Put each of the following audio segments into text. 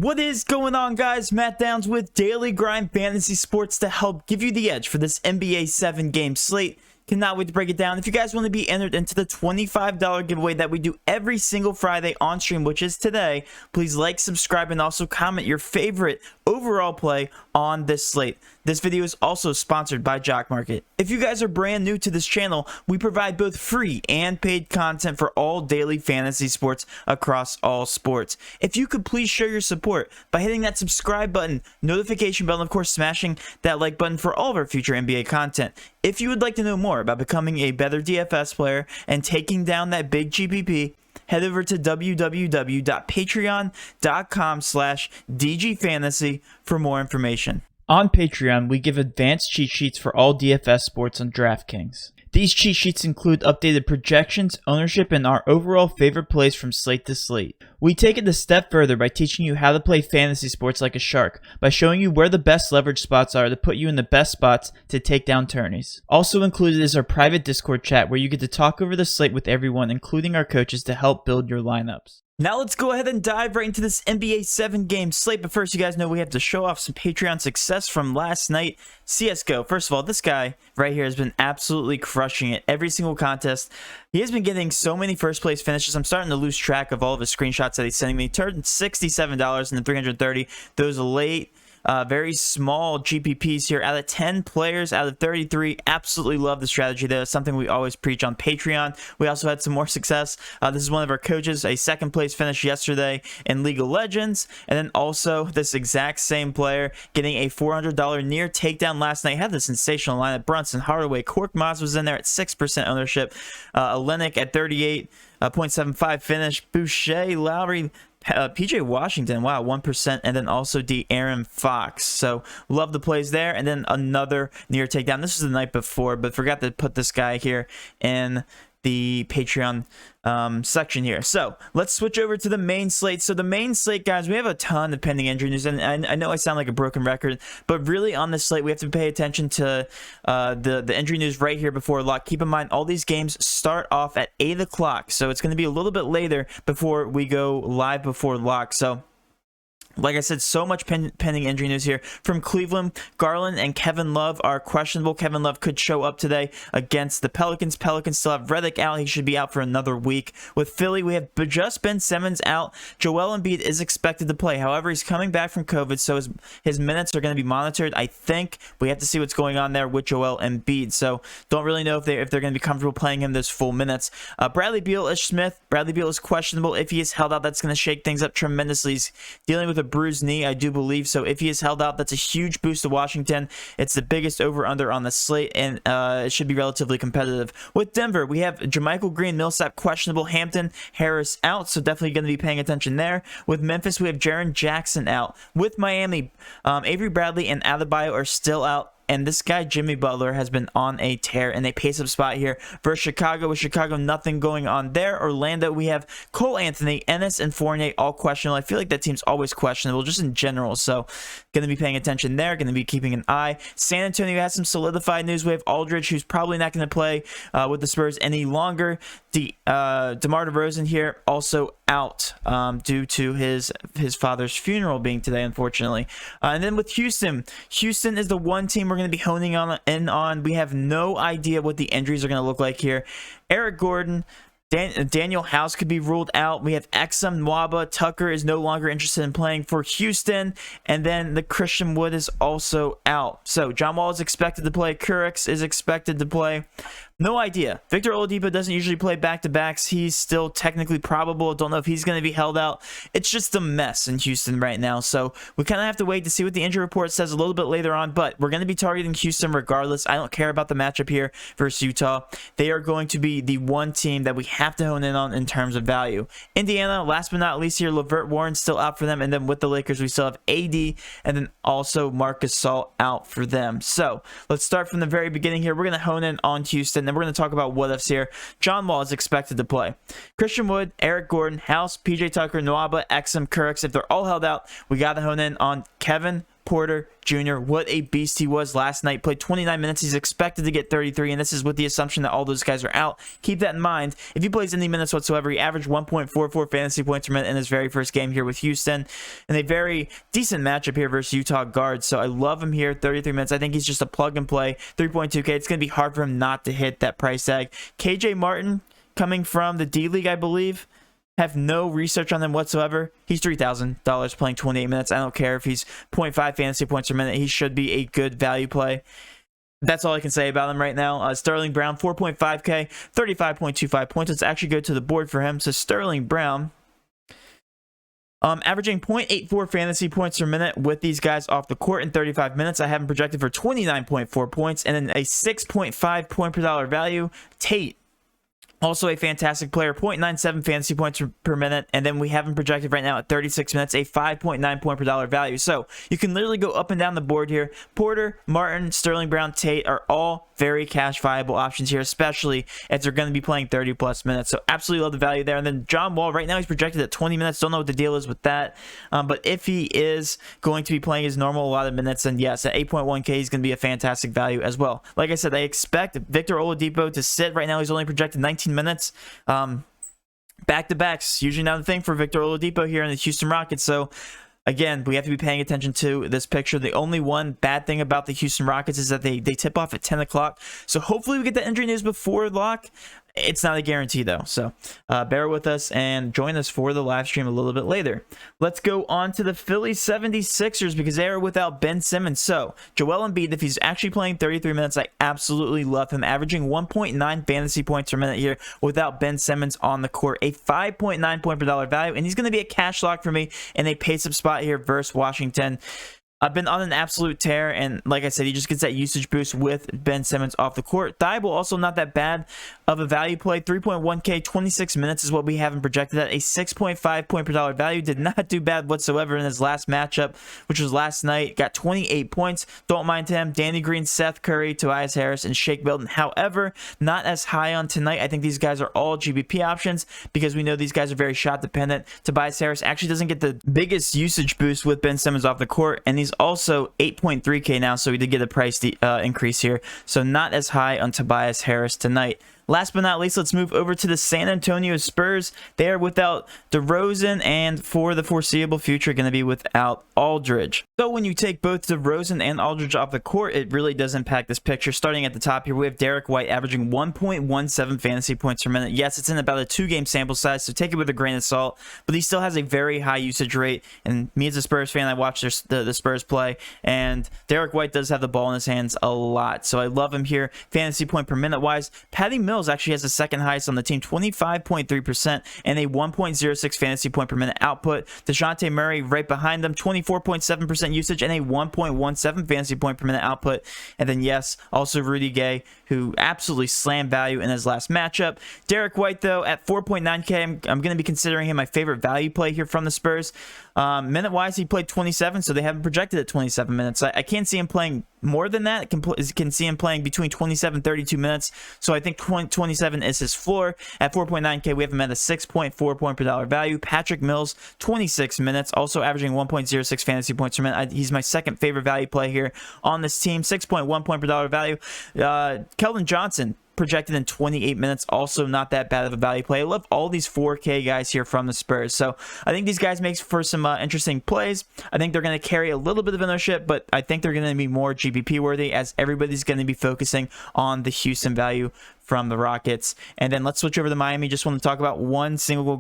What is going on, guys? Matt Downs with Daily Grind Fantasy Sports to help give you the edge for this NBA 7-game slate. Cannot wait to break it down. If you guys want to be entered into the $25 giveaway that we do every single Friday on stream, which is today, please like, subscribe, and also comment your favorite overall play on this slate. This video is also sponsored by Jock Market. If you guys are brand new to this channel, we provide both free and paid content for all daily fantasy sports across all sports. If you could please show your support by hitting that subscribe button, notification bell, and of course smashing that like button for all of our future NBA content. If you would like to know more about becoming a better DFS player and taking down that big GPP, head over to www.patreon.com/DGFantasy for more information. On Patreon, we give advanced cheat sheets for all DFS sports on DraftKings. These cheat sheets include updated projections, ownership, and our overall favorite plays from slate to slate. We take it a step further by teaching you how to play fantasy sports like a shark, by showing you where the best leverage spots are to put you in the best spots to take down tourneys. Also included is our private Discord chat where you get to talk over the slate with everyone, including our coaches, to help build your lineups. Now let's go ahead and dive right into this NBA 7-game slate. But first, you guys know we have to show off some Patreon success from last night. CSGO. First of all, this guy right here has been absolutely crushing it. Every single contest. He has been getting so many first place finishes. I'm starting to lose track of all of his screenshots that he's sending me. He turned $67 into 330. Those late, very small GPPs here out of 10 players out of 33. Absolutely love the strategy there. It's something we always preach on Patreon. We also had some more success. This is one of our coaches, a second place finish yesterday in League of Legends. And then also this exact same player getting a $400 near takedown last night. Had the sensational lineup. Brunson, Hardaway, Cork Moz was in there at 6% ownership. Olenek at 38.75 finish. Boucher, Lowry, PJ Washington, wow, 1%, and then also De'Aaron Fox. So love the plays there. And then another near takedown. This was the night before, but forgot to put this guy here in the Patreon section here. So let's switch over to the main slate. So the main slate, guys, we have a ton of pending injury news, and I know I sound like a broken record, but really on this slate we have to pay attention to the injury news right here before lock. Keep in mind all these games start off at 8 o'clock, so it's going to be a little bit later before we go live before lock. So like I said, so much pending injury news here from Cleveland. Garland and Kevin Love are questionable. Kevin Love could show up today against the Pelicans. Pelicans still have Redick out. He should be out for another week. With Philly, we have just Ben Simmons out. Joel Embiid is expected to play. However, he's coming back from COVID, so his minutes are going to be monitored. I think we have to see what's going on there with Joel Embiid. So don't really know if they're going to be comfortable playing him those full minutes. Bradley Beal is Smith. Bradley Beal is questionable. If he is held out, that's going to shake things up tremendously. He's dealing with a bruised knee, I do believe. So if he is held out, that's a huge boost to Washington. It's the biggest over-under on the slate, and it should be relatively competitive. With Denver, we have JaMychal Green, Millsap questionable, Hampton, Harris out, so definitely going to be paying attention there. With Memphis, we have Jaren Jackson out. With Miami, Avery Bradley and Adebayo are still out. And this guy, Jimmy Butler, has been on a tear in a pace-up spot here versus Chicago. With Chicago, nothing going on there. Orlando, we have Cole Anthony, Ennis, and Fournier all questionable. I feel like that team's always questionable, just in general. So, going to be paying attention there. Going to be keeping an eye. San Antonio has some solidified news. We have Aldridge, who's probably not going to play with the Spurs any longer. DeMar DeRozan here also out due to his father's funeral being today, unfortunately. And then with Houston is the one team we're going to be honing in on. We have no idea what the injuries are going to look like here. Eric Gordon, Daniel House could be ruled out. We have Exum Nwaba. Tucker is no longer interested in playing for Houston. And then the Christian Wood is also out. So John Wall is expected to play. Kurix is expected to play. No idea. Victor Oladipo doesn't usually play back-to-backs. He's still technically probable. Don't know if he's going to be held out. It's just a mess in Houston right now. So we kind of have to wait to see what the injury report says a little bit later on. But we're going to be targeting Houston regardless. I don't care about the matchup here versus Utah. They are going to be the one team that we have to hone in on in terms of value. Indiana, last but not least here, LeVert Warren's still out for them. And then with the Lakers, we still have AD and then also Marc Gasol out for them. So let's start from the very beginning here. We're going to hone in on Houston. Then we're going to talk about what ifs here. John Wall is expected to play. Christian Wood, Eric Gordon, House, PJ Tucker, Nwaba, Exum, Kurix. If they're all held out, we got to hone in on Kevin Porter Jr., what a beast he was last night. Played 29 minutes. He's expected to get 33, and this is with the assumption that all those guys are out. Keep that in mind. If he plays any minutes whatsoever, he averaged 1.44 fantasy points per minute in his very first game here with Houston, and a very decent matchup here versus Utah guards. So I love him here, 33 minutes. I think he's just a plug and play, 3.2K. It's going to be hard for him not to hit that price tag. KJ Martin, coming from the D-League, I believe. Have no research on them whatsoever. He's $3,000 playing 28 minutes. I don't care if he's 0.5 fantasy points per minute. He should be a good value play. That's all I can say about him right now. Sterling Brown, 4.5K, 35.25 points. Let's actually go to the board for him. So Sterling Brown, averaging 0.84 fantasy points per minute with these guys off the court in 35 minutes. I have him projected for 29.4 points and then a 6.5 point per dollar value. Tate, also a fantastic player, 0.97 fantasy points per minute, and then we have him projected right now at 36 minutes, a 5.9 point per dollar value. So you can literally go up and down the board here. Porter, Martin, Sterling Brown, Tate are all very cash viable options here, especially as they're going to be playing 30 plus minutes. So absolutely love the value there. And then John Wall, right now he's projected at 20 minutes. Don't know what the deal is with that. But if he is going to be playing his normal a lot of minutes, then yes, at 8.1K, he's going to be a fantastic value as well. Like I said, I expect Victor Oladipo to sit. Right now he's only projected 19 minutes. Back-to-backs, usually not a thing for Victor Oladipo here in the Houston Rockets. So again, we have to be paying attention to this picture. The only one bad thing about the Houston Rockets is that they tip off at 10 o'clock. So hopefully we get the injury news before lock. It's not a guarantee, though. So bear with us and join us for the live stream a little bit later. Let's go on to the Philly 76ers because they are without Ben Simmons. So Joel Embiid, if he's actually playing 33 minutes, I absolutely love him. Averaging 1.9 fantasy points per minute here without Ben Simmons on the court. A 5.9 point per dollar value. And he's going to be a cash lock for me in a pace-up spot here versus Washington. I've been on an absolute tear, and like I said, he just gets that usage boost with Ben Simmons off the court. Thibault also not that bad of a value play. 3.1K, 26 minutes is what we have him projected at. A 6.5 point per dollar value. Did not do bad whatsoever in his last matchup, which was last night. Got 28 points. Don't mind him. Danny Green, Seth Curry, Tobias Harris, and Shake Milton. However, not as high on tonight. I think these guys are all GPP options because we know these guys are very shot dependent. Tobias Harris actually doesn't get the biggest usage boost with Ben Simmons off the court, and he's also 8.3K now, so we did get a price increase here. So not as high on Tobias Harris tonight. Last but not least, let's move over to the San Antonio Spurs. They are without DeRozan and for the foreseeable future going to be without Aldridge. So when you take both DeRozan and Aldridge off the court, it really does impact this picture. Starting at the top here, we have Derek White averaging 1.17 fantasy points per minute. Yes, it's in about a 2-game sample size, so take it with a grain of salt, but he still has a very high usage rate. And me as a Spurs fan, I watch the Spurs play, and Derek White does have the ball in his hands a lot. So I love him here. Fantasy point per minute wise, Patty Mills actually has the second highest on the team, 25.3% and a 1.06 fantasy point per minute output. DeJounte Murray right behind them, 24.7% usage and a 1.17 fantasy point per minute output. And then yes, also Rudy Gay, who absolutely slammed value in his last matchup. Derek White, though, at 4.9K, I'm going to be considering him my favorite value play here from the Spurs. Minute-wise, he played 27, so they have him projected at 27 minutes. I can't see him playing more than that. Can see him playing between 27 and 32 minutes, so I think 27 is his floor. At 4.9K, we have him at a 6.4 point per dollar value. Patrick Mills, 26 minutes, also averaging 1.06 fantasy points per minute. He's my second favorite value play here on this team, 6.1 point per dollar value. Keldon Johnson, projected in 28 minutes, also not that bad of a value play. I love all these 4K guys here from the Spurs, so I think these guys make for some interesting plays. I think they're going to carry a little bit of ownership, but I think they're going to be more GPP worthy as everybody's going to be focusing on the Houston value from the Rockets. And then let's switch over to Miami. Just want to talk about one single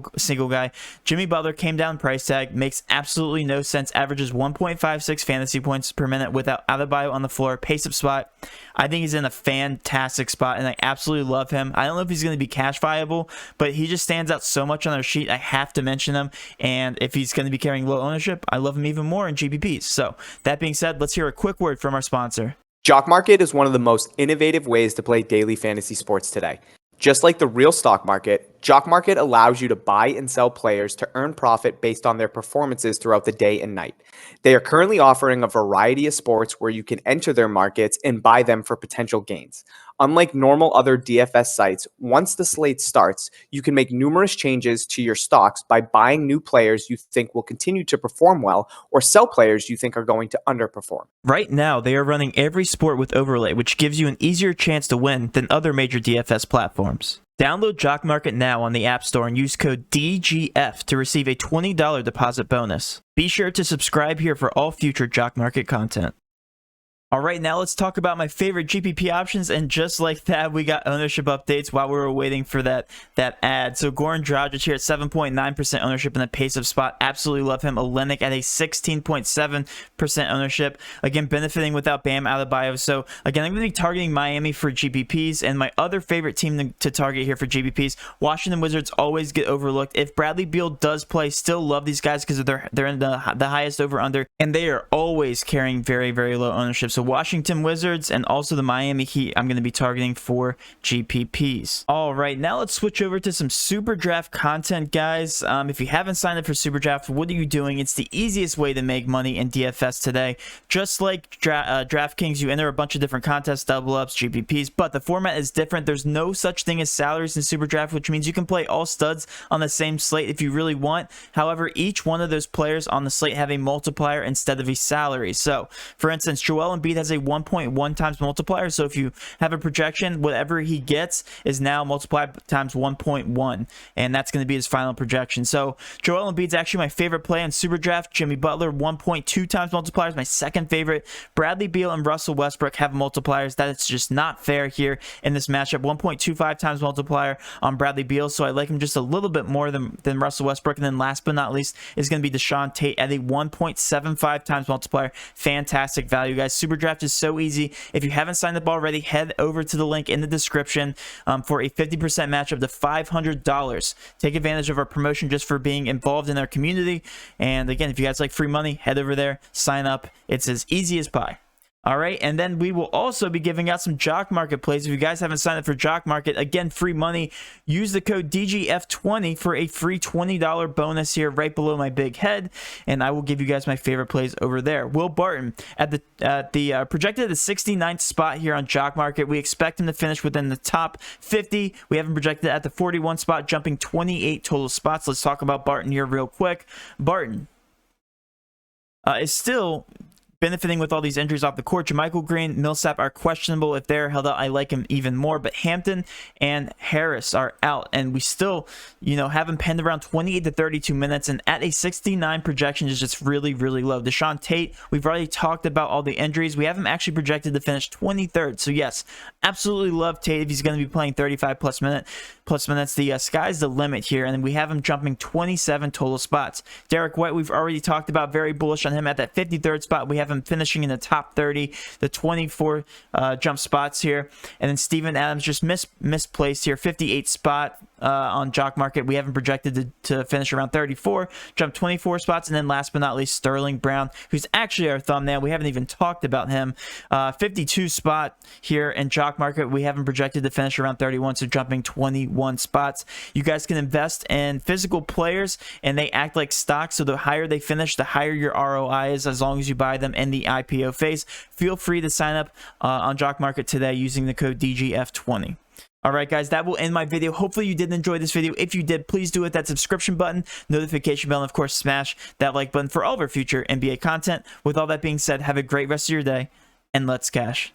guy. Jimmy Butler came down price tag, makes absolutely no sense, averages 1.56 fantasy points per minute without Adebayo on the floor, pace up spot. I think he's in a fantastic spot, and I absolutely love him. I don't know if he's going to be cash viable, but he just stands out so much on our sheet. I have to mention him, and if he's going to be carrying low ownership, I love him even more in GPPs. So that being said, let's hear a quick word from our sponsor. Jock Market is one of the most innovative ways to play daily fantasy sports today. Just like the real stock market, Jock Market allows you to buy and sell players to earn profit based on their performances throughout the day and night. They are currently offering a variety of sports where you can enter their markets and buy them for potential gains. Unlike normal other DFS sites, once the slate starts, you can make numerous changes to your stocks by buying new players you think will continue to perform well or sell players you think are going to underperform. Right now, they are running every sport with overlay, which gives you an easier chance to win than other major DFS platforms. Download Jock Market now on the App Store and use code DGF to receive a $20 deposit bonus. Be sure to subscribe here for all future Jock Market content. All right, now let's talk about my favorite GPP options, and just like that, we got ownership updates while we were waiting for that ad. So Goran Dragic here at 7.9% ownership in the pace-up spot. Absolutely love him. Olenek at a 16.7% ownership. Again, benefiting without Bam Adebayo. So again, I'm going to be targeting Miami for GPPs, and my other favorite team to target here for GPPs, Washington Wizards, always get overlooked. If Bradley Beal does play, still love these guys because they're in the highest over-under, and they are always carrying very, very low ownership. So Washington Wizards and also the Miami Heat, I'm going to be targeting for GPPs. All right, now let's switch over to some SuperDraft content, guys. If you haven't signed up for SuperDraft, what are you doing? It's the easiest way to make money in DFS today. Just like DraftKings, you enter a bunch of different contests, double ups, GPPs, but the format is different. There's no such thing as salaries in SuperDraft, which means you can play all studs on the same slate if you really want. However, each one of those players on the slate have a multiplier instead of a salary. So, for instance, Joel Embiid has a 1.1 times multiplier. So if you have a projection, whatever he gets is now multiplied times 1.1, and that's going to be his final projection. So Joel Embiid's actually my favorite play in SuperDraft. Jimmy Butler, 1.2 times multipliers, my second favorite. Bradley Beal and Russell Westbrook have multipliers. That is just not fair here in this matchup. 1.25 times multiplier on Bradley Beal, so I like him just a little bit more than Russell Westbrook. And then last but not least is going to be Deshaun Tate at a 1.75 times multiplier. Fantastic value, guys. SuperDraft is so easy. If you haven't signed up already, head over to the link in the description for a 50% matchup to $500. Take advantage of our promotion just for being involved in our community. And again, if you guys like free money, head over there, sign up. It's as easy as pie. All right, and then we will also be giving out some Jock Market plays. If you guys haven't signed up for Jock Market, again, free money. Use the code DGF20 for a free $20 bonus here right below my big head, and I will give you guys my favorite plays over there. Will Barton at the projected at the 69th spot here on Jock Market. We expect him to finish within the top 50. We have him projected at the 41 spot, jumping 28 total spots. Let's talk about Barton here real quick. Barton is still benefiting with all these injuries off the court. JaMychal Green, Millsap are questionable. If they're held out, I like him even more. But Hampton and Harris are out, and we still, have him penned around 28 to 32 minutes. And at a 69 projection is just really, really low. Deshaun Tate, we've already talked about all the injuries. We have him actually projected to finish 23rd. So yes, absolutely love Tate if he's going to be playing 35 plus minutes. The sky's the limit here, and we have him jumping 27 total spots. Derek White, we've already talked about, very bullish on him at that 53rd spot. We have him finishing in the top 30, the 24 jump spots here. And then Steven Adams just misplaced here, 58 spot on Jock Market. We have him projected to finish around 34, jump 24 spots. And then last but not least, Sterling Brown, who's actually our thumbnail. We haven't even talked about him. 52 spot here in Jock Market. We have him projected to finish around 31, so jumping 21 spots. You guys can invest in physical players, and they act like stocks. So the higher they finish, the higher your ROI is, as long as you buy them in the IPO phase. Feel free to sign up on Jock Market today using the code DGF20. All right, guys, that will end my video. Hopefully you did enjoy this video. If you did, please do hit that subscription button, notification bell, and of course, smash that like button for all of our future NBA content. With all that being said, have a great rest of your day, and let's cash.